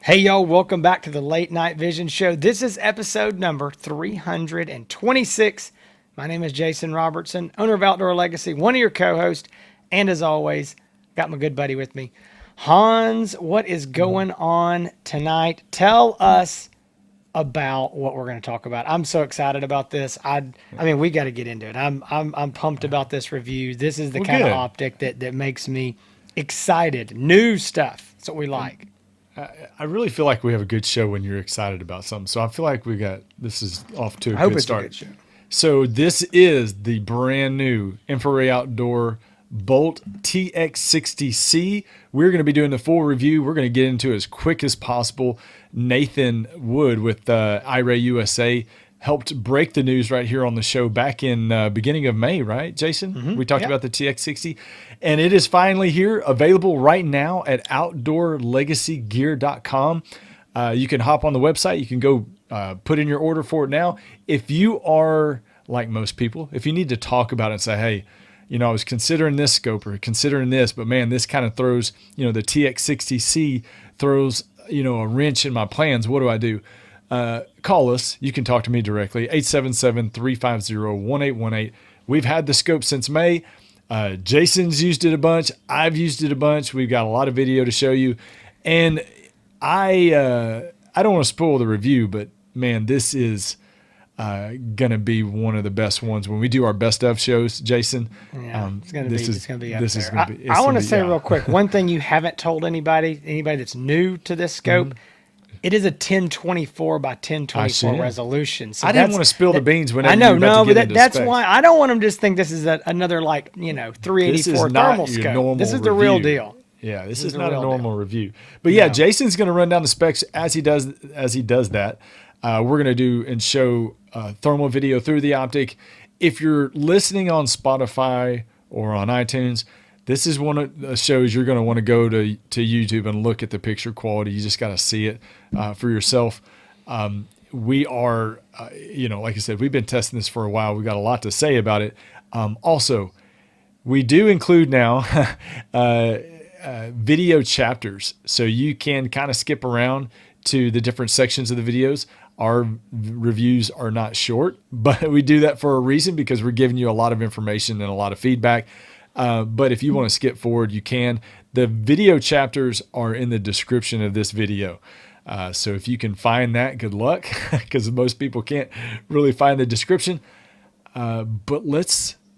Hey y'all, welcome back to the Late Night Vision Show. This is episode number 326. My name is Jason Robertson, owner of Outdoor Legacy, one of your co-hosts, and as always, got my good buddy with me. Hans, what is going on tonight? Tell us about what we're going to talk about. I'm so excited about this. I mean, we got to get into it. I'm pumped about this review. This is the Well, kind of good. optic that makes me excited. New stuff. That's what we like. I really feel like we have a good show when you're excited about something. So I feel like this is off to a I hope good it's a start. good show. So this is the brand new InfiRay Outdoor Bolt TX60C. We're going to be doing the full review. We're going to get into it as quick as possible. Nathan Wood with iRAY USA helped break the news right here on the show back in beginning of May, right, Jason? We talked Yep. about the TX60, and it is finally here, available right now at outdoorlegacygear.com. You can hop on the website. You can go put in your order for it now. If you are like most people, if you need to talk about it and say, hey, I was considering this scope or considering this, but man, this kind of throws, the TX60C throws, a wrench in my plans. What do I do? Call us. You can talk to me directly, 877-350-1818. We've had the scope since May. Jason's used it a bunch. I've used it a bunch. We've got a lot of video to show you. And I don't want to spoil the review, but man, this is going to be one of the best ones when we do our best of shows, Jason. Yeah, it's gonna be. It's gonna be up this there. is going to be. I want to say real quick one thing you haven't told anybody that's new to this scope. It is a 1024 by 1024 resolution. So I didn't want to spill the beans whenever I know, you're about to get into that's specs. why I don't want them to just think this is another 384 thermal scope. This is the real deal. Yeah, this is not a normal review. But yeah, Jason's going to run down the specs as he does that. We're going to do and show thermal video through the optic. If you're listening on Spotify or on iTunes, this is one of the shows you're going to want to go to YouTube and look at the picture quality. You just got to see it for yourself. We are, like I said, we've been testing this for a while. We've got a lot to say about it. Also, we do include now video chapters, so you can kind of skip around to the different sections of the videos. Our reviews are not short, but we do that for a reason because we're giving you a lot of information and a lot of feedback. But if you want to skip forward, you can. The video chapters are in the description of this video. So if you can find that, good luck, because most people can't really find the description. But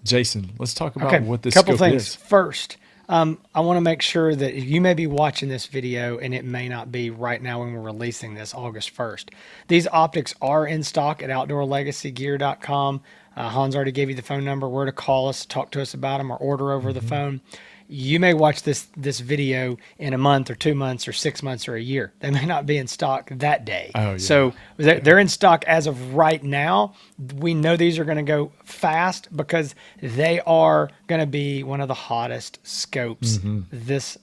Jason, let's talk about what this couple scope things. is. First, I want to make sure that you may be watching this video and it may not be right now when we're releasing this August 1st. These optics are in stock at outdoorlegacygear.com. Hans already gave you the phone number where to call us, talk to us about them, or order over the phone. You may watch this video in a month or 2 months or 6 months or a year. They may not be in stock that day. Oh, yeah. So they're in stock as of right now. We know these are going to go fast because they are going to be one of the hottest scopes this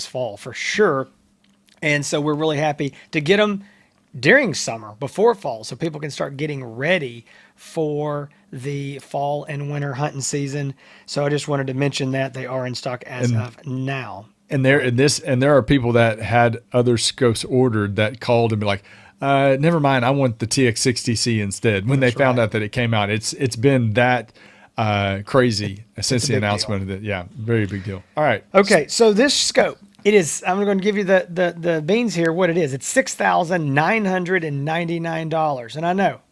fall for sure. And so we're really happy to get them during summer, before fall, so people can start getting ready for the fall and winter hunting season. So I just wanted to mention that they are in stock as of now. And there are people that had other scopes ordered that called and be like, never mind, I want the TX60C instead. When they found out that it came out, it's been that crazy since the announcement of it. Yeah, very big deal. All right. Okay, so this scope, it is, I'm going to give you the beans here, what it is. It's $6,999. And I know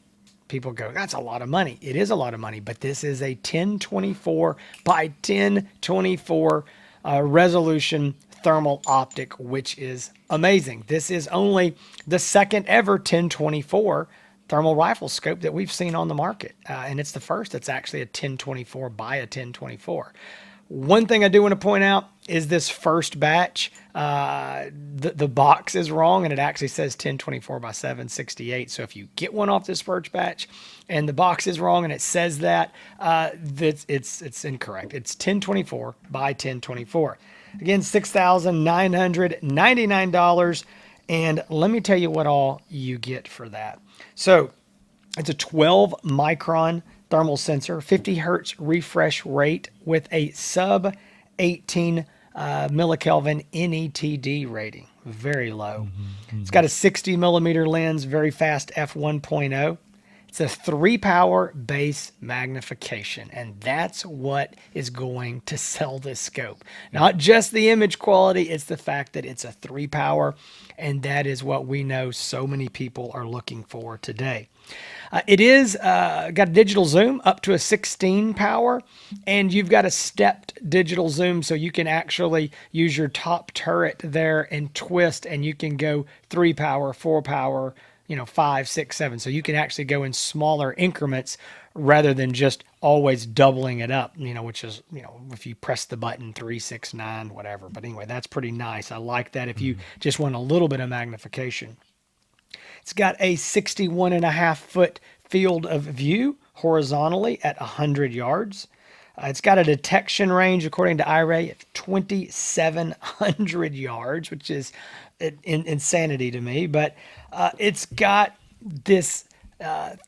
people go, that's a lot of money. It is a lot of money, but this is a 1024 by 1024 resolution thermal optic, which is amazing. This is only the second ever 1024 thermal rifle scope that we've seen on the market. And it's the first that's actually a 1024 by a 1024. One thing I do want to point out is this first batch, the box is wrong and it actually says 1024 by 768. So if you get one off this first batch and the box is wrong and it says that, it's incorrect. It's 1024 by 1024. Again, $6,999. And let me tell you what all you get for that. So it's a 12 micron thermal sensor, 50 hertz refresh rate with a sub 18 millikelvin NETD rating. very low. It's got a 60 millimeter lens, very fast f1.0. It's a 3-power base magnification, and that's what is going to sell this scope. Not just the image quality, it's the fact that it's a 3-power, and that is what we know so many people are looking for today. It is got a digital zoom up to a 16 power, and you've got a stepped digital zoom, so you can actually use your top turret there and twist, and you can go 3 power, 4 power, 5, 6, 7. So you can actually go in smaller increments rather than just always doubling it up, which is, if you press the button 3, 6, 9, whatever. But anyway, that's pretty nice. I like that if you just want a little bit of magnification. It's got a 61.5-foot field of view horizontally at 100 yards. It's got a detection range, according to iRAY, of 2,700 yards, which is insanity to me. But it's got this, can't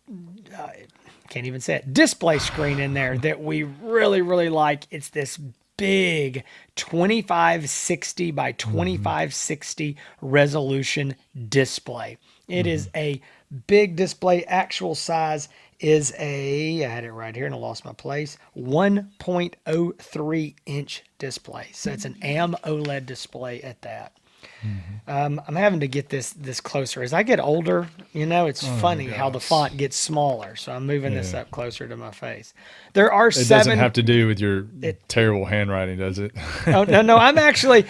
even say it, display screen in there that we really, really like. It's this big 2560 by 2560 resolution display. It is a big display. Actual size is I had it right here and I lost my place, 1.03 inch display. So it's an AMOLED display at that. I'm having to get this closer. As I get older, it's funny how the font gets smaller. So I'm moving this up closer to my face. There are It doesn't have to do with your terrible handwriting, does it? Oh no! I'm actually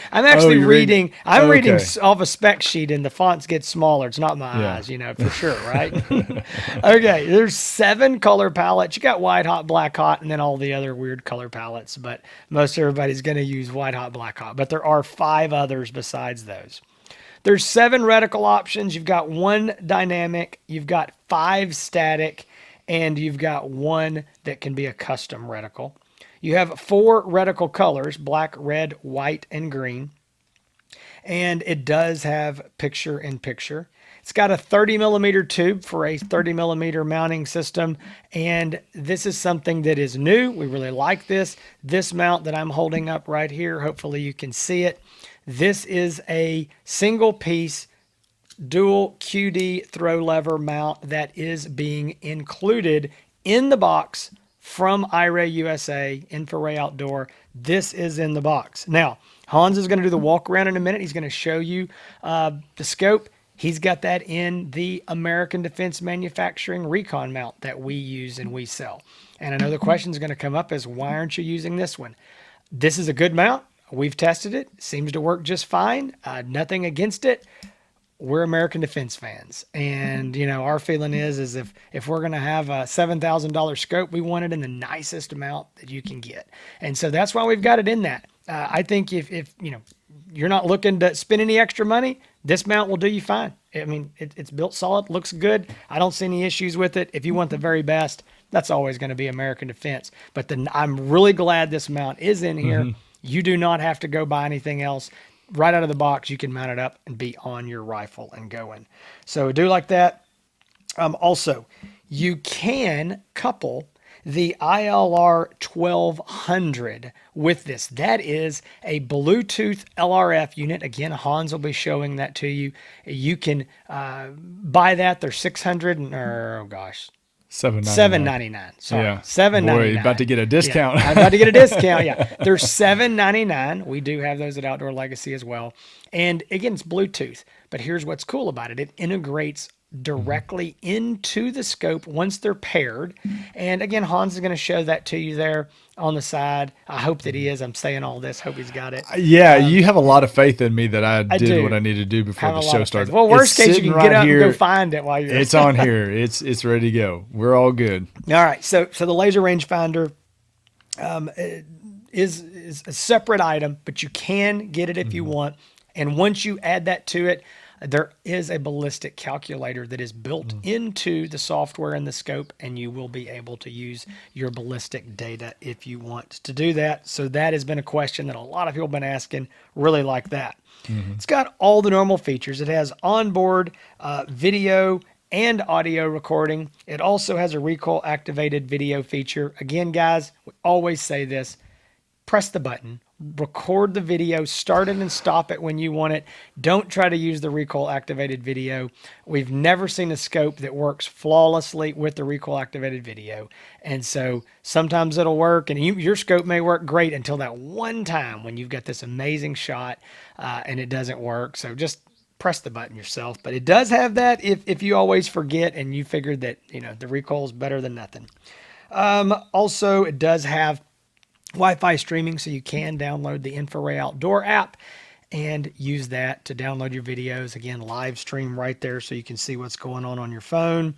reading. I'm reading off a spec sheet, and the fonts get smaller. It's not my eyes, for sure, right? Okay, there's 7 color palettes. You got white hot, black hot, and then all the other weird color palettes. But most everybody's going to use white hot, black hot. But there are 5 others besides those. There's 7 reticle options. You've got 1 dynamic. You've got 5 static. And you've got 1 that can be a custom reticle. You have 4 reticle colors, black, red, white, and green. And it does have picture-in-picture. It's got a 30 millimeter tube for a 30 millimeter mounting system. And this is something that is new. We really like this. This mount that I'm holding up right here, hopefully you can see it. This is a single piece dual QD throw lever mount that is being included in the box from iRAY USA, InfiRay Outdoor. This is in the box. Now, Hans is going to do the walk around in a minute. He's going to show you the scope. He's got that in the American Defense Manufacturing Recon mount that we use and we sell. And I know the question is going to come up is, why aren't you using this one? This is a good mount. We've tested it. Seems to work just fine. Nothing against it. We're American Defense fans, and our feeling is if we're going to have a $7,000 scope, we want it in the nicest amount that you can get, and so that's why we've got it in that. I think if you're not looking to spend any extra money, this mount will do you fine. I mean, it's built solid, looks good. I don't see any issues with it. If you want the very best, that's always going to be American Defense. But I'm really glad this mount is in here. You do not have to go buy anything else. Right out of the box, you can mount it up and be on your rifle and going. So I do like that. Also, you can couple the ILR 1200 with this. That is a Bluetooth LRF unit. Again, Hans will be showing that to you. You can buy that. They're $799. Sorry, yeah. $799. Boy, about to get a discount. Yeah, I'm about to get a discount. Yeah, they're $799. We do have those at Outdoor Legacy as well. And again, it's Bluetooth. But here's what's cool about it: it integrates directly into the scope once they're paired. And again, Hans is going to show that to you there on the side. I hope that he is. I'm saying all this. Hope he's got it. Yeah, you have a lot of faith in me that I did what I needed to do before the show started. Well, worst case, you can get up and go find it while you're. It's on here. It's ready to go. We're all good. All right. So the laser rangefinder is a separate item, but you can get it if you want. And once you add that to it, there is a ballistic calculator that is built into the software and the scope, and you will be able to use your ballistic data if you want to do that. So that has been a question that a lot of people have been asking. Really like that. It's got all the normal features. It has onboard video and audio recording. It also has a recoil activated video feature. Again, guys, we always say this: press the button. record the video, start it and stop it when you want it. Don't try to use the recoil activated video. We've never seen a scope that works flawlessly with the recoil activated video. And so sometimes it'll work and your scope may work great until that one time when you've got this amazing shot and it doesn't work. So just press the button yourself. But it does have that if you always forget and you figured that, the recoil is better than nothing. Also, it does have Wi-Fi streaming, so you can download the InfiRay Outdoor app and use that to download your videos. Again, live stream right there so you can see what's going on your phone.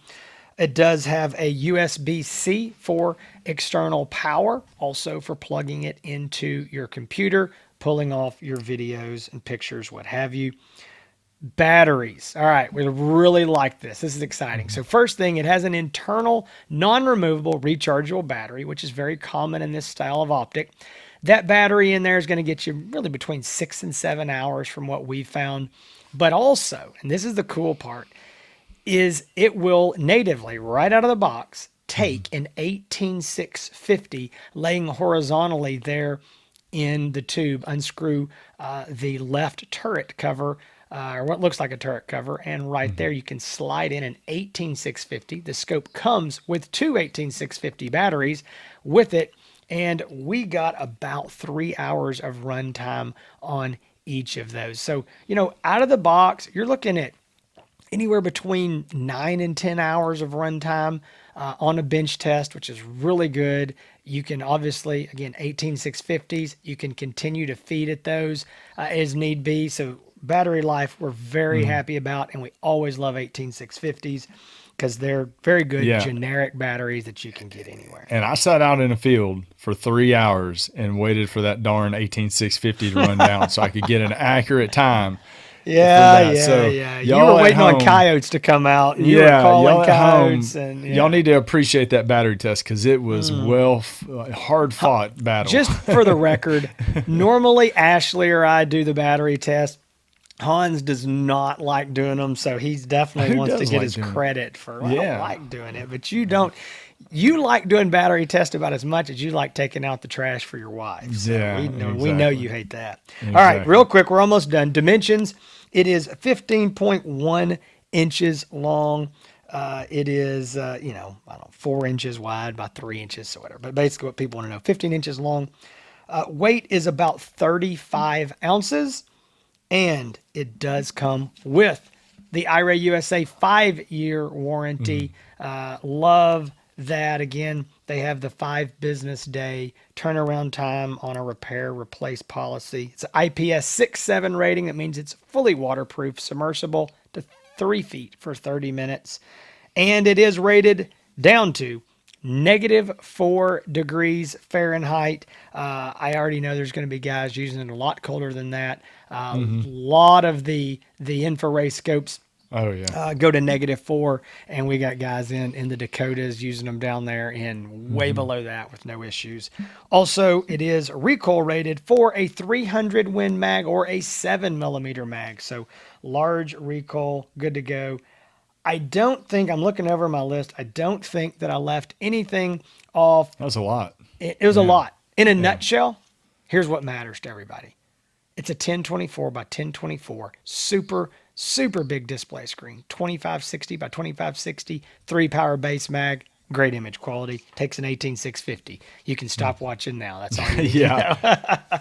It does have a USB-C for external power, also for plugging it into your computer, pulling off your videos and pictures, what have you. Batteries. All right, we really like this. This is exciting. So first thing, it has an internal non-removable rechargeable battery, which is very common in this style of optic. That battery in there is going to get you really between 6 and 7 hours from what we've found. But also, and this is the cool part, is it will natively, right out of the box, take an 18650 laying horizontally there in the tube, unscrew the left turret cover, or what looks like a turret cover, and right there you can slide in an 18650. The scope comes with two 18650 batteries with it, and we got about 3 hours of run time on each of those. So, out of the box, you're looking at anywhere between 9 and 10 hours of run time on a bench test, which is really good. You can obviously, again, 18650s, you can continue to feed at those as need be. So battery life, we're very happy about, and we always love 18650s because they're very good generic batteries that you can get anywhere. And I sat out in a field for 3 hours and waited for that darn 18650 to run down so I could get an accurate time. Yeah. You were waiting on coyotes to come out. And you were calling coyotes. And y'all need to appreciate that battery test because it was hard fought battle. Just for the record, normally Ashley or I do the battery test. Hans does not like doing them, so he definitely wants to get his credit for. I don't like doing it, but you don't. You like doing battery tests about as much as you like taking out the trash for your wife. So we know you hate that. Exactly. All right, real quick, we're almost done. Dimensions, it is 15.1 inches long. It is, 4 inches wide by 3 inches, so whatever. But basically what people want to know, 15 inches long. Weight is about 35 ounces, and it does come with the iRAY USA 5-year warranty. Love that. Again, they have the 5 business day turnaround time on a repair replace policy. It's an IPS 6.7 rating. That means it's fully waterproof, submersible to 3 feet for 30 minutes. And it is rated down to -4 degrees Fahrenheit. I already know there's going to be guys using it a lot colder than that. A lot of the InfiRay scopes go to -4, and we got guys in the Dakotas using them down there and way below that with no issues. Also, it is recoil rated for a 300 Win mag or a 7mm mag. So large recoil, good to go. I don't think, I'm looking over my list, I don't think that I left anything off. That was a lot. It was a lot. In a nutshell, here's what matters to everybody. It's a 1024 by 1024, super big display screen, 2560 by 2560, 3-power base mag, great image quality, takes an 18650. You can stop watching now. That's all you need to know.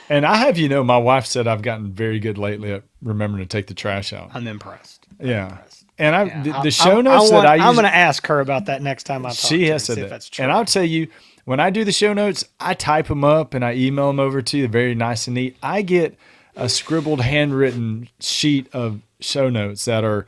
And I have, my wife said I've gotten very good lately at remembering to take the trash out. I'm impressed. And the show notes that I use, I'm going to ask her about that next time I talk to her. She has said that. That's true. And I'll tell you, when I do the show notes, I type them up and I email them over to you. They're very nice and neat. I get a scribbled, handwritten sheet of show notes that are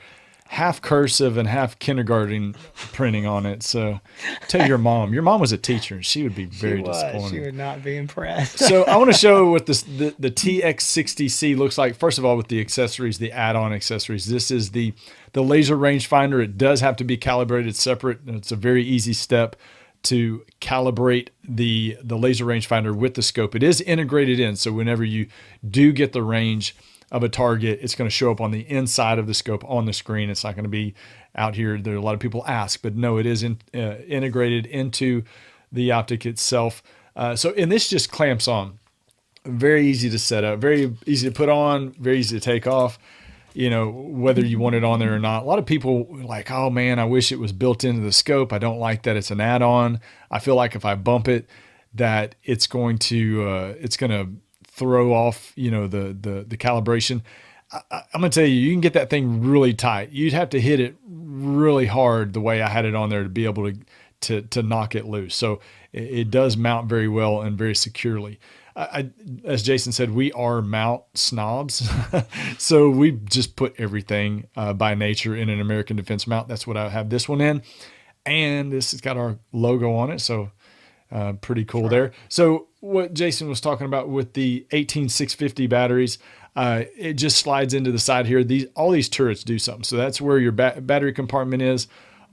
half cursive and half kindergarten printing on it. So tell your mom. Your mom was a teacher, and she would be very disappointed. She would not be impressed. So I want to show what the TX60C looks like. First of all, with the accessories, the add-on accessories. This is the laser rangefinder. It does have to be calibrated separate, and it's a very easy step to calibrate the laser rangefinder with the scope. It is integrated in, so whenever you do get the range of a target, it's going to show up on the inside of the scope on the screen. It's not going to be out here. There are a lot of people ask, but no, it is integrated into the optic itself. And this just clamps on. very easy to set up, very easy to put on, very easy to take off, whether you want it on there or not. A lot of people are like, oh man, I wish it was built into the scope. I don't like that it's an add-on. I feel like if I bump it, that it's going to throw off, the calibration. I'm going to tell you, you can get that thing really tight. You'd have to hit it really hard the way I had it on there to be able to knock it loose. So it does mount very well and very securely. As Jason said, we are mount snobs. So we just put everything by nature in an American Defense mount. That's what I have this one in. And this has got our logo on it. So pretty cool there. So what Jason was talking about with the 18650 batteries, it just slides into the side here. All these turrets do something. So that's where your battery compartment is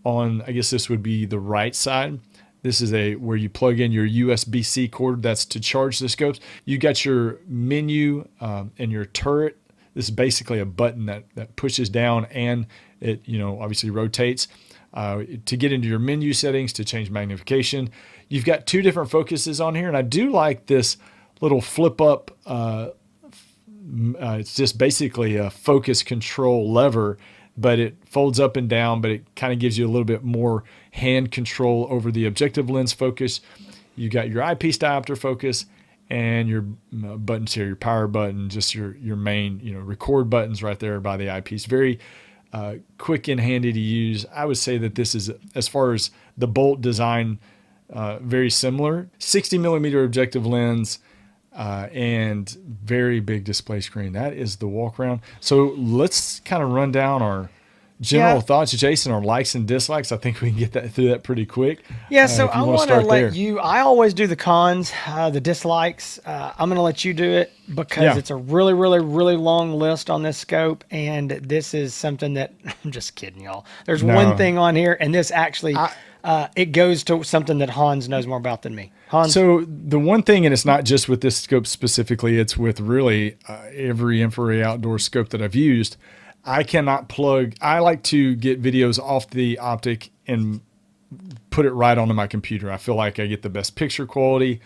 on, I guess this would be the right side. This is where you plug in your USB-C cord. That's to charge the scopes. You got your menu and your turret. This is basically a button that pushes down, and it obviously rotates to get into your menu settings to change magnification. You've got two different focuses on here, and I do like this little flip up. It's just basically a focus control lever, but it folds up and down, but it kind of gives you a little bit more hand control over the objective lens focus. You got your eyepiece diopter focus and your buttons here, your power button, just your main, record buttons right there by the eyepiece. Very quick and handy to use. I would say that this is, as far as the Bolt design, very similar. 60 millimeter objective lens, and very big display screen. That is the Walkaround. So let's kind of run down our general thoughts, Jason, our likes and dislikes. I think we can get through that pretty quick. Yeah, so I want to let you, I always do the cons, the dislikes. I'm going to let you do it because it's a really, really, really long list on this scope. And this is something that, I'm just kidding, y'all. There's one thing on here, and this actually, it goes to something that Hans knows more about than me. Hans? So the one thing, and it's not just with this scope specifically, it's with really every InfiRay Outdoor scope that I've used. I cannot plug. I like to get videos off the optic and put it right onto my computer. I feel like I get the best picture quality.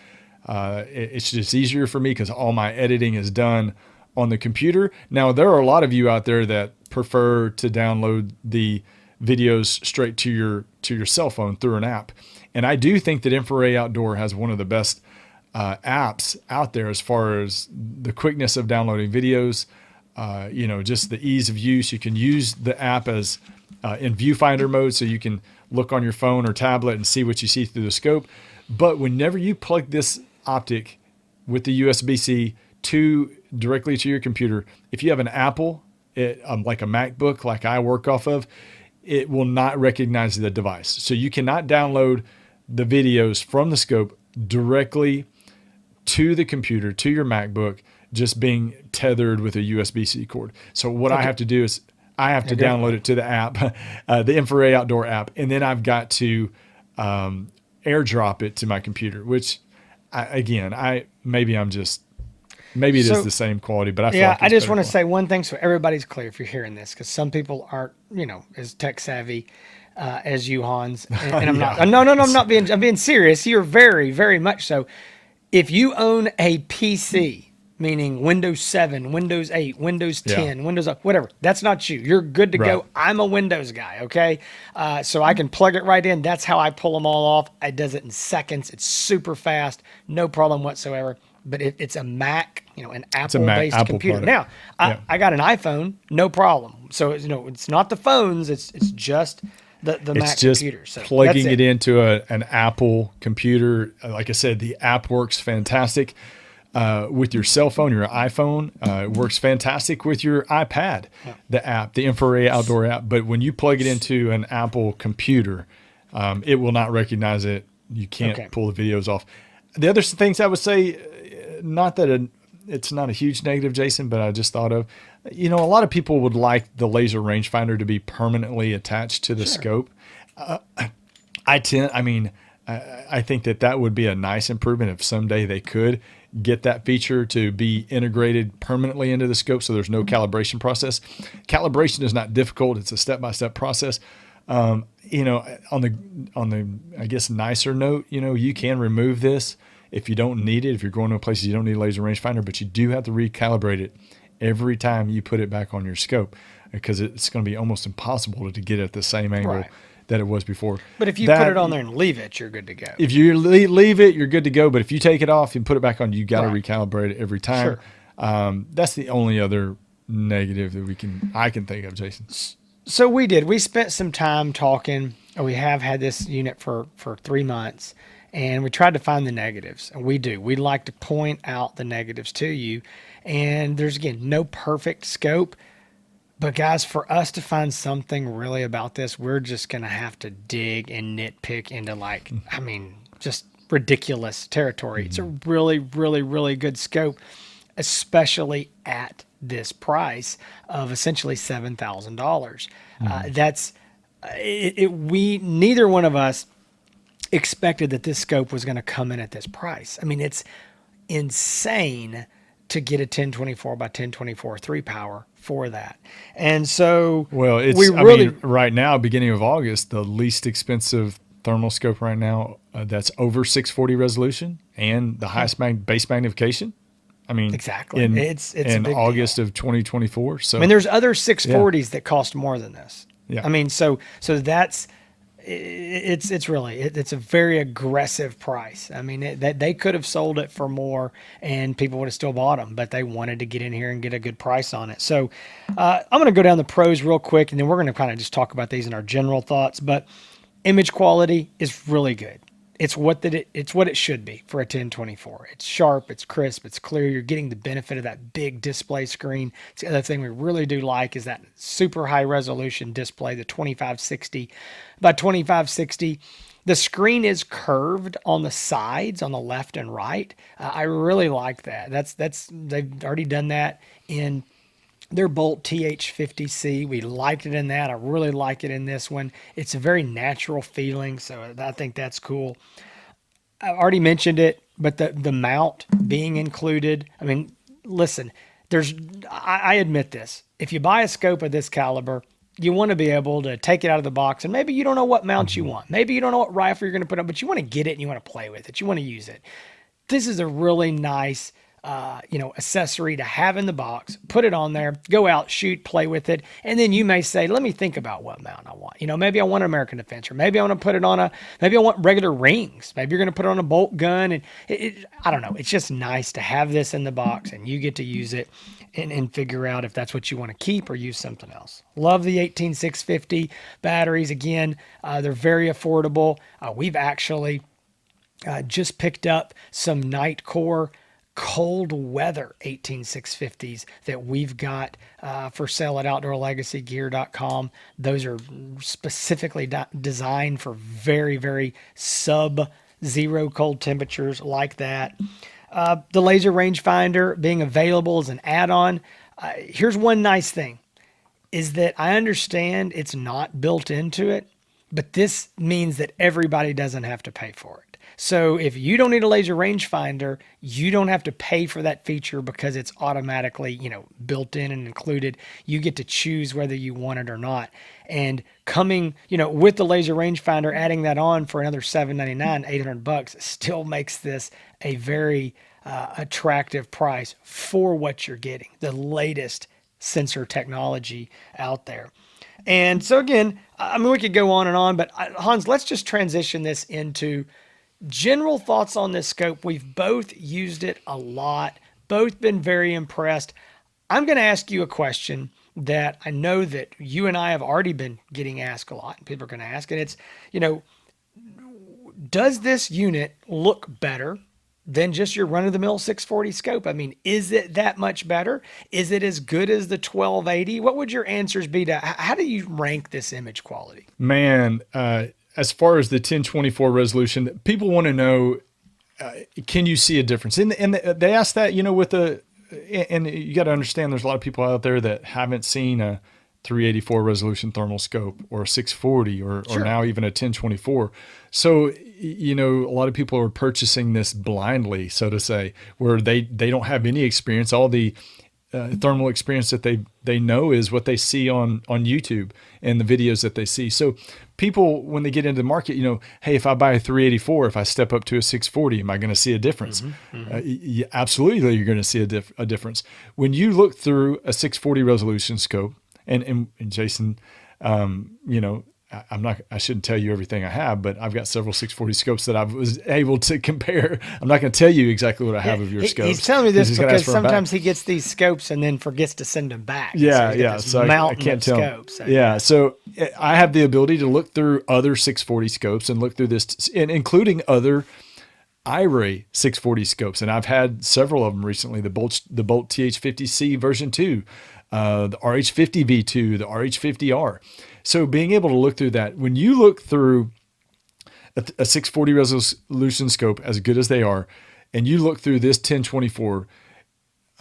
It's just easier for me because all my editing is done on the computer. Now, there are a lot of you out there that prefer to download the videos straight to your cell phone through an app. And I do think that InfiRay Outdoor has one of the best apps out there as far as the quickness of downloading videos. Just the ease of use. You can use the app as in viewfinder mode, so you can look on your phone or tablet and see what you see through the scope. But whenever you plug this optic with the USB-C directly to your computer, if you have an Apple, like a MacBook, like I work off of, it will not recognize the device. So you cannot download the videos from the scope directly to the computer, to your MacBook, just being tethered with a USB-C cord. So what I have to do is I have to download it to the app, the InfiRay Outdoor app, and then I've got to airdrop it to my computer, which maybe it is the same quality, but I feel like I just want to say one thing so everybody's clear if you're hearing this, because some people aren't, as tech savvy as you, Hans. And I'm not. No, I'm being serious. You're very, very much so. If you own a PC, meaning Windows 7, Windows 8, Windows 10, Windows, whatever, that's not you. You're good to go. I'm a Windows guy, okay? So I can plug it right in. That's how I pull them all off. It does it in seconds. It's super fast, no problem whatsoever. But it's a Mac, an Apple-based computer. Product. Now, I got an iPhone, no problem. So, it's not the phones. It's just the Mac computer. So plugging it into an Apple computer. Like I said, the app works fantastic with your cell phone, your iPhone. It works fantastic with your iPad, the app, the InfiRay Outdoor app. But when you plug it into an Apple computer, it will not recognize it. You can't pull the videos off. The other things I would say, not that it's not a huge negative, Jason, but I just thought of, a lot of people would like the laser rangefinder to be permanently attached to the scope. I think that would be a nice improvement if someday they could get that feature to be integrated permanently into the scope, so there's no calibration process. Calibration is not difficult. It's a step-by-step process. On the I guess nicer note, you can remove this if you don't need it, if you're going to places you don't need a laser rangefinder, but you do have to recalibrate it every time you put it back on your scope, because it's going to be almost impossible to get at the same angle Right. that it was before. But if you put it on there and leave it, you're good to go. If you leave it, you're good to go. But if you take it off and put it back on, you got to Right. recalibrate it every time. Sure. That's the only other negative that I can think of, Jason. So we spent some time talking. We have had this unit for 3 months, and we tried to find the negatives. And we like to point out the negatives to you. And there's, again, no perfect scope. But guys, for us to find something really about this, we're just going to have to dig and nitpick into just ridiculous territory. It's a really, really, really good scope, especially at this price of essentially $7,000. We neither one of us expected that this scope was going to come in at this price. I mean, it's insane to get a 1024 by 1024 3-power for that. And so, well, right now, beginning of August, the least expensive thermal scope right now that's over 640 resolution and the highest base magnification. I mean, exactly. It's in a big August deal. of 2024. So, I mean, there's other 640s that cost more than this. Yeah. I mean, so that's it's a very aggressive price. I mean, they could have sold it for more and people would have still bought them, but they wanted to get in here and get a good price on it. So I'm going to go down the pros real quick, and then we're going to kind of just talk about these in our general thoughts. But image quality is really good. It's what it should be for a 1024. It's sharp, it's crisp, it's clear. You're getting the benefit of that big display screen. The other thing we really do like is that super high resolution display, the 2560 by 2560. The screen is curved on the sides, on the left and right. I really like that. They've already done that in their Bolt TX60C. We liked it in that. I really like it in this one. It's a very natural feeling, so I think that's cool. I've already mentioned it, but the mount being included. I mean, listen, I admit this. If you buy a scope of this caliber, you want to be able to take it out of the box, and maybe you don't know what mount you want. Maybe you don't know what rifle you're going to put on, but you want to get it and you want to play with it. You want to use it. This is a really nice accessory to have in the box. Put it on there, go out, shoot, play with it, and then you may say, let me think about what mount I want. Maybe I want an American Defense, or maybe I want to put it on maybe I want regular rings. Maybe you're going to put it on a bolt gun, and I don't know. It's just nice to have this in the box, and you get to use it and figure out if that's what you want to keep or use something else. Love the 18650 batteries. Again, they're very affordable. We've actually just picked up some Nightcore cold weather 18650s that we've got for sale at outdoorlegacygear.com. Those are specifically designed for very, very sub-zero cold temperatures like that. The laser rangefinder being available as an add-on. Here's one nice thing, is that I understand it's not built into it, but this means that everybody doesn't have to pay for it. So if you don't need a laser rangefinder, you don't have to pay for that feature because it's automatically, built in and included. You get to choose whether you want it or not. And coming, with the laser rangefinder, adding that on for another $799, $800 still makes this a very attractive price for what you're getting. The latest sensor technology out there. And so again, we could go on and on, but Hans, let's just transition this into general thoughts on this scope. We've both used it a lot, both been very impressed. I'm going to ask you a question that I know that you and I have already been getting asked a lot, and people are going to ask, and it's, does this unit look better than just your run-of-the-mill 640 scope? I mean, is it that much better? Is it as good as the 1280? What would your answers be to how do you rank this image quality? Man, as far as the 1024 resolution, people want to know, can you see a difference? And they ask that, and you got to understand there's a lot of people out there that haven't seen a 384 resolution thermal scope or a 640 or now even a 1024. So, a lot of people are purchasing this blindly, so to say, where they don't have any experience. All the thermal experience that they know is what they see on YouTube and the videos that they see. So people, when they get into the market, hey, if I buy a 384, if I step up to a 640, am I going to see a difference? Absolutely, you're going to see a difference. When you look through a 640 resolution scope, and Jason, I shouldn't tell you everything I have, but I've got several 640 scopes that I was able to compare. I'm not going to tell you exactly what I have of your scopes. He's telling me this because sometimes he gets these scopes and then forgets to send them back. Yeah. So I can't tell him. So I have the ability to look through other 640 scopes and look through this, and including other iRAY 640 scopes. And I've had several of them recently, the Bolt TX60C version 2, the RH50 V2, the RH50R. So being able to look through that, when you look through a 640 resolution scope, as good as they are, and you look through this 1024,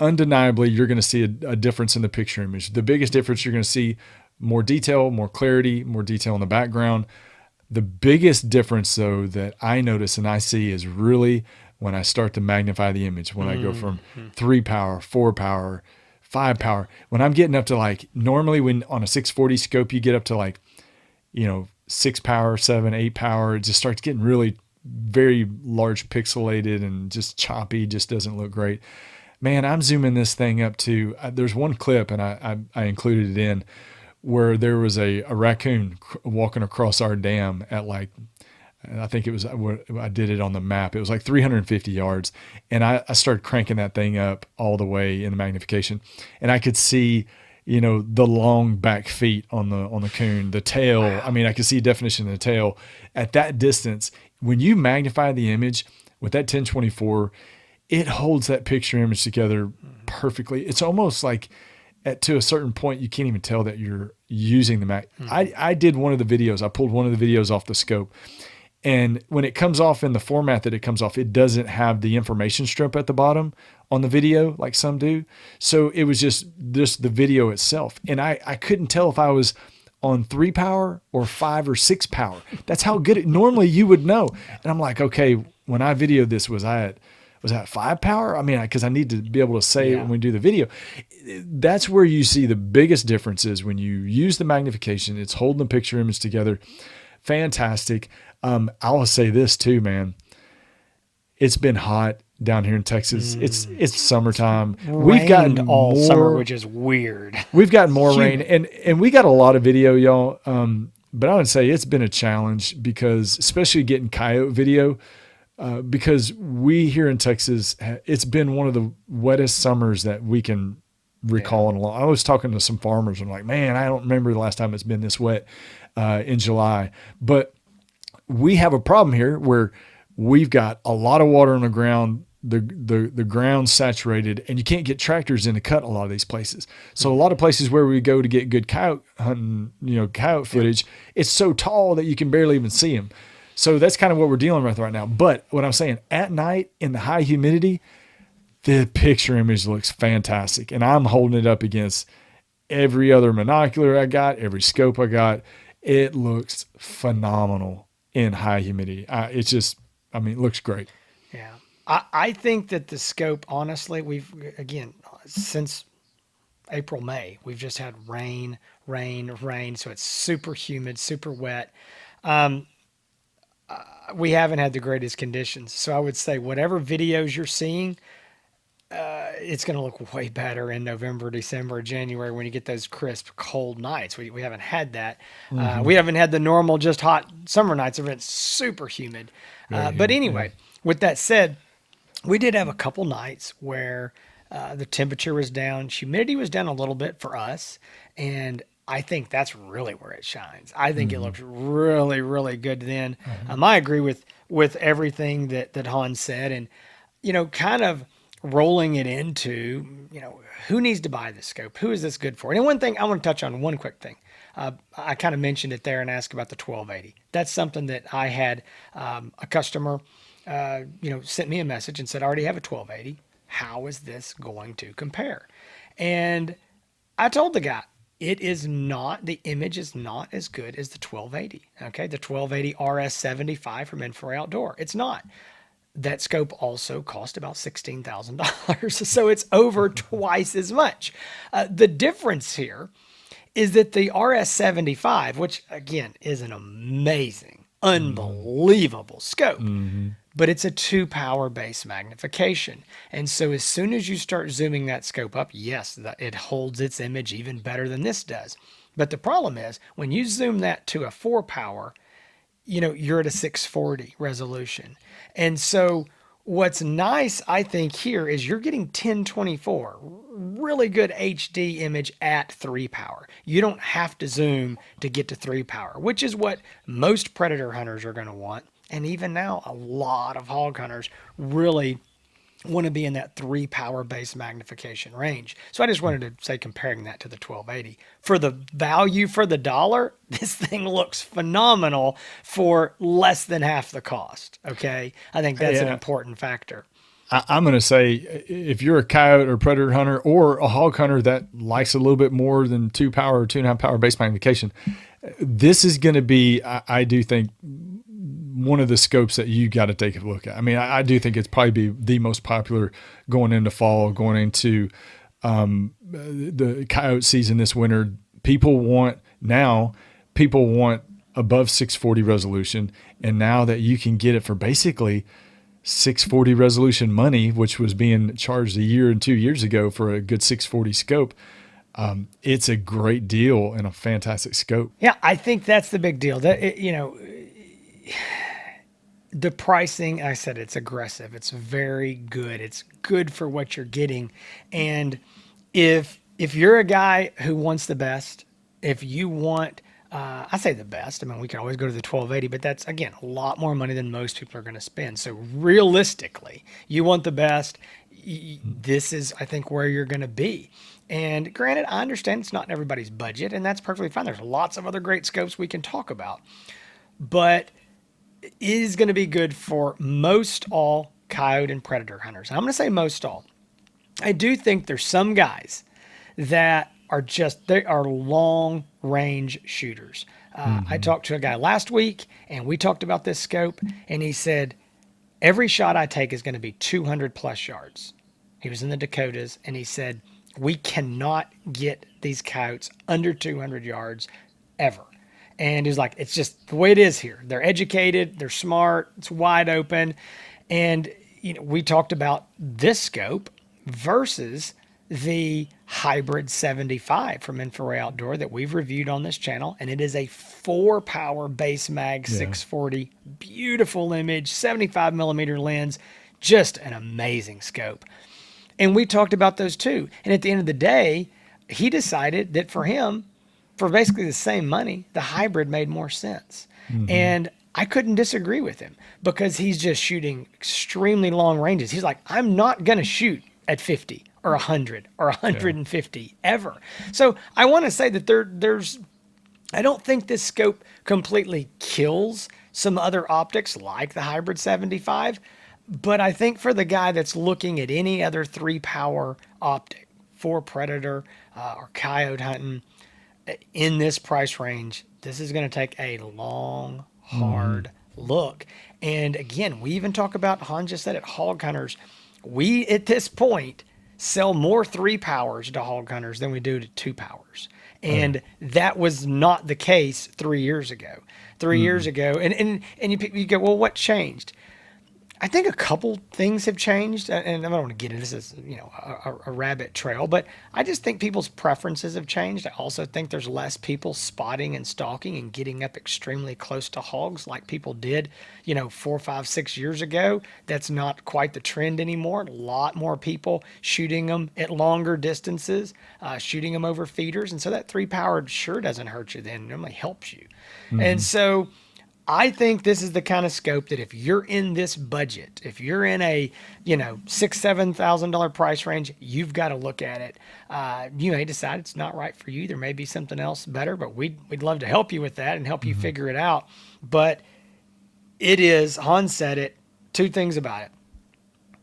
undeniably, you're going to see a difference in the picture image. The biggest difference, you're going to see more detail, more clarity, more detail in the background. The biggest difference, though, that I notice and I see is really when I start to magnify the image, when I go from 3 power, 4 power, 5 power. When I'm getting up to normally when on a 640 scope, you get up to 6 power, 7, 8 power, it just starts getting really very large pixelated and just choppy, just doesn't look great. Man, I'm zooming this thing up to, there's one clip and I included it in where there was a raccoon walking across our dam at I think it was, I did it on the map. It was 350 yards. And I started cranking that thing up all the way in the magnification. And I could see, the long back feet on the coon, the tail. Wow. I mean, I could see definition of the tail at that distance. When you magnify the image with that 1024, it holds that picture image together perfectly. It's almost like to a certain point, you can't even tell that you're using the Mac. I did one of the videos. I pulled one of the videos off the scope. And when it comes off in the format that it comes off, it doesn't have the information strip at the bottom on the video like some do. So it was just the video itself. And I couldn't tell if I was on 3 power or 5 or 6 power. That's how good normally you would know. And I'm like, okay, when I videoed this, was that 5 power? I mean, because I need to be able to say it when we do the video. That's where you see the biggest differences when you use the magnification. It's holding the picture image together. Fantastic. I'll say this too, man. It's been hot down here in Texas. It's summertime. We've gotten all summer, which is weird. We've gotten more rain, and we got a lot of video, y'all. But I would say it's been a challenge because, especially getting coyote video, because we here in Texas, it's been one of the wettest summers that we can recall in a long. I was talking to some farmers. And I'm like, man, I don't remember the last time it's been this wet in July, but we have a problem here where we've got a lot of water on the ground, the ground's saturated, and you can't get tractors in to cut a lot of these places. So a lot of places where we go to get good coyote hunting, coyote footage, it's so tall that you can barely even see them. So that's kind of what we're dealing with right now. But what I'm saying, at night in the high humidity, the picture image looks fantastic. And I'm holding it up against every other monocular I got, every scope I got. It looks phenomenal in high humidity. It looks great. Yeah. I think that the scope, honestly, since April, May, we've just had rain. So it's super humid, super wet. We haven't had the greatest conditions. So I would say whatever videos you're seeing, it's going to look way better in November, December, January when you get those crisp, cold nights. We haven't had that. We haven't had the normal, just hot summer nights where it's super humid. But anyway, with that said, we did have a couple nights where the temperature was down, humidity was down a little bit for us, and I think that's really where it shines. I think it looks really, really good then. I agree with everything that Hans said, and kind of rolling it into, who needs to buy this scope? Who is this good for? And one thing I want to touch on, one quick thing. I kind of mentioned it there and asked about the 1280. That's something that I had a customer, sent me a message and said, I already have a 1280. How is this going to compare? And I told the guy, the image is not as good as the 1280. Okay. The 1280 RS75 from InfiRay Outdoor. It's not. that scope also cost about $16,000. So it's over twice as much. The difference here is that the RS75, which again is an amazing, unbelievable scope, but it's a 2-power base magnification. And so as soon as you start zooming that scope up, yes, it holds its image even better than this does. But the problem is when you zoom that to a 4-power, you're at a 640 resolution. And so what's nice, I think, here is you're getting 1024, really good HD image at 3-power. You don't have to zoom to get to 3-power, which is what most predator hunters are going to want. And even now, a lot of hog hunters really want to be in that 3-power base magnification range. So I just wanted to say, comparing that to the 1280, for the value for the dollar, this thing looks phenomenal for less than half the cost. Okay. I think that's an important factor. I'm going to say, if you're a coyote or predator hunter or a hog hunter that likes a little bit more than 2-power or 2.5-power base magnification, this is going to be, I do think, one of the scopes that you got to take a look at. I mean, I do think it's probably be the most popular going into fall, going into the coyote season this winter. People want above 640 resolution. And now that you can get it for basically 640 resolution money, which was being charged a year and 2 years ago for a good 640 scope, it's a great deal and a fantastic scope. Yeah, I think that's the big deal. The pricing, I said, it's aggressive. It's very good. It's good for what you're getting. And if you're a guy who wants the best, if you want, I say the best, I mean, we can always go to the 1280, but that's, again, a lot more money than most people are going to spend. So realistically, you want the best. This is, I think, where you're going to be. And granted, I understand it's not in everybody's budget, and that's perfectly fine. There's lots of other great scopes we can talk about. But it is going to be good for most all coyote and predator hunters. I'm going to say most all. I do think there's some guys that they are long range shooters. I talked to a guy last week and we talked about this scope, and he said, every shot I take is going to be 200 plus yards. He was in the Dakotas, and he said, we cannot get these coyotes under 200 yards ever. And he's like, it's just the way it is here. They're educated, they're smart, it's wide open. And we talked about this scope versus the Hybrid 75 from InfiRay Outdoor that we've reviewed on this channel. And it is a 4-power base mag 640, beautiful image, 75 millimeter lens, just an amazing scope. And we talked about those too. And at the end of the day, he decided that for him, for basically the same money, the hybrid made more sense. And I couldn't disagree with him, because he's just shooting extremely long ranges. He's like, I'm not going to shoot at 50 or 100 or 150 ever. So I want to say that I don't think this scope completely kills some other optics like the Hybrid 75, but I think for the guy that's looking at any other 3-power optic for predator or coyote hunting, in this price range, this is going to take a long, hard look. And again, we even talk about, Han just said it, hog hunters. We, at this point, sell more 3-powers to hog hunters than we do to 2-powers. And that was not the case 3 years ago. 3 years ago, and you go, well, what changed? I think a couple things have changed, and I don't want to get into this as a rabbit trail, but I just think people's preferences have changed. I also think there's less people spotting and stalking and getting up extremely close to hogs like people did, 4, 5, 6 years ago. That's not quite the trend anymore. A lot more people shooting them at longer distances, shooting them over feeders, and so that 3-powered sure doesn't hurt you then. It normally helps you. And so I think this is the kind of scope that if you're in this budget, if you're in a, $6,000-$7,000 price range, you've got to look at it. You may decide it's not right for you. There may be something else better, but we'd love to help you with that and help you figure it out. But it is, Hans said it, two things about it.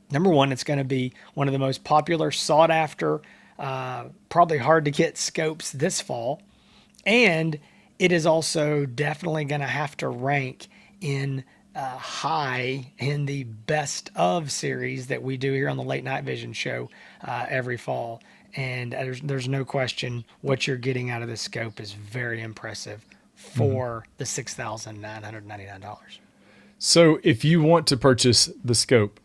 Number one, it's going to be one of the most popular, sought after, probably hard to get scopes this fall. And it is also definitely going to have to rank in high in the best of series that we do here on the Late Night Vision show every fall. And there's no question what you're getting out of this scope is very impressive for the $6,999. So if you want to purchase the scope,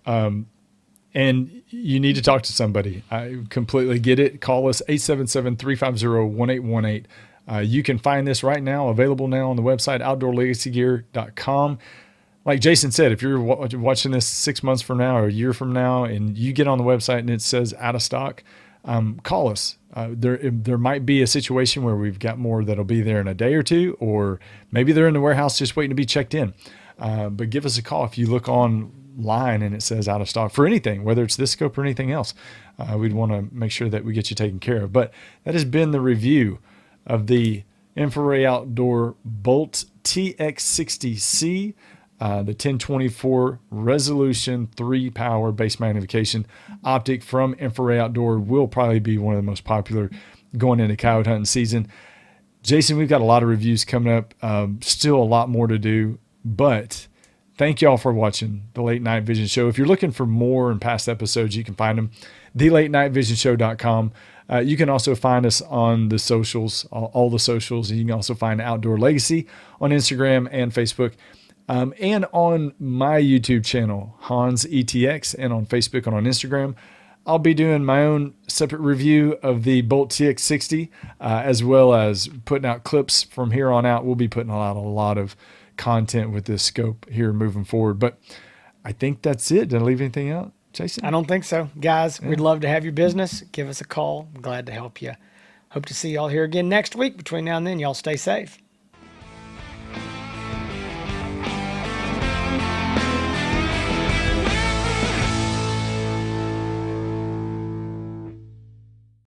and you need to talk to somebody, I completely get it. Call us 877-350-1818. You can find this right now, available now on the website, outdoorlegacygear.com. Like Jason said, if you're watching this 6 months from now or a year from now and you get on the website and it says out of stock, call us. There might be a situation where we've got more that'll be there in a day or two, or maybe they're in the warehouse just waiting to be checked in. But give us a call if you look online and it says out of stock for anything, whether it's this scope or anything else. We'd want to make sure that we get you taken care of. But that has been the review of the InfiRay Outdoor Bolt TX60C, the 1024 resolution 3-power base magnification optic from InfiRay Outdoor. Will probably be one of the most popular going into coyote hunting season. Jason, we've got a lot of reviews coming up. Still a lot more to do, but thank y'all for watching the Late Night Vision Show. If you're looking for more and past episodes, you can find them thelatenightVisionShow.com. You can also find us on the socials, all the socials. You can also find Outdoor Legacy on Instagram and Facebook, and on my YouTube channel, Hans ETX, and on Facebook and on Instagram. I'll be doing my own separate review of the Bolt TX60, as well as putting out clips from here on out. We'll be putting out a lot of content with this scope here moving forward. But I think that's it. Did I leave anything out, Jason? I don't think so. Guys, we'd love to have your business. Give us a call. I'm glad to help you. Hope to see y'all here again next week. Between now and then, y'all stay safe.